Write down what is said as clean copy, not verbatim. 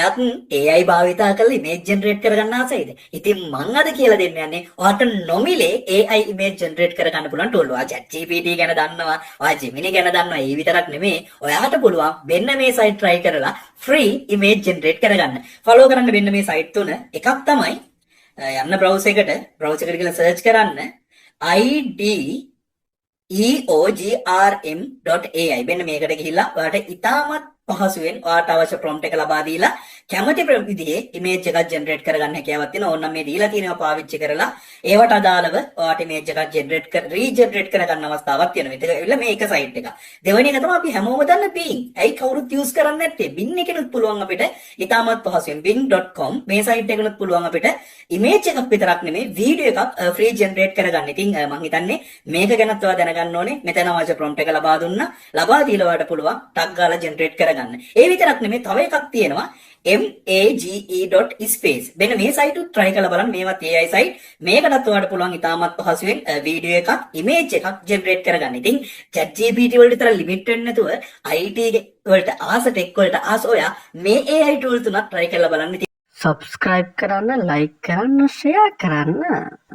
ඔයත් AI භාවිතා කරලා ඉමේජ් ජෙනරේට් කරගන්න ආසයිද? ඉතින් මං අද කියලා දෙන්න යන්නේ ඔයාට නොමිලේ AI ඉමේජ් ජෙනරේට් කරගන්න පුළුවන් ටූල්. ඔයා ChatGPT ගැන දන්නවා, ඔයා Gemini ගැන දන්නවා. ඒ විතරක් නෙමෙයි. ඔයාට පුළුවන් මෙන්න මේ site try කරලා free image generate කරගන්න. follow කරන්න මෙන්න මේ site තුන. එකක් තමයි යන්න browser එකට ගිහලා search කරන්න ideogrm.ai. මෙන්න මේකට ගිහිල්ලා ඔයාලට ඉතාමත් පහසුවෙන් ඔයාලට අවශ්‍ය prompt එක ලබා දීලා කැමති විදිහේ image එකක් generate කරගන්න හැකියාවක් තියෙනවා. ඕනනම් මේ දීලා තියෙනවා පාවිච්චි කරලා ඒවට අදාළව ඔයාලට image එකක් regenerate කරගන්න අවස්ථාවක් තියෙනවා. මේක ඇවිල්ලා මේක site එක. දෙවෙනි එක තමයි අපි හැමෝම දන්න Bing. ඇයි කවුරුත් use කරන්නේ නැත්තේ? Bing එකෙනුත් පුළුවන් අපිට ඉතාමත් පහසුවෙන් bing.com මේ site එකනුත් පුළුවන් අපිට image එකක් විතරක් නෙමෙයි video එකක් free generate කරගන්න. ඉතින් මම හිතන්නේ මේක ගැනත් ඔයා දැනගන්න ඕනේ. මෙතන අවශ්‍ය prompt එක ලබා දුන්නා. ලබා දීලා ඔයාලට පුළුවන් ටග් ගාලා generate කරගන්න. ඒ විතරක් නෙමෙයි තව එකක් තියෙනවා mage.space. මෙන්න මේ site උත් try කරලා බලන්න. මේවත් AI site. මේකටත් ඔයාලට පුළුවන් ඉතාමත් පහසුවෙන් video එකක් image එකක් generate කරගන්න. ඉතින් ChatGPT වලට විතර limit වෙන්නේ නැතුව IT වලට ආස tech වලට ආස ඔයා මේ AI tool තුනක් try කරලා බලන්න. subscribe කරන්න, like කරන්න, share කරන්න.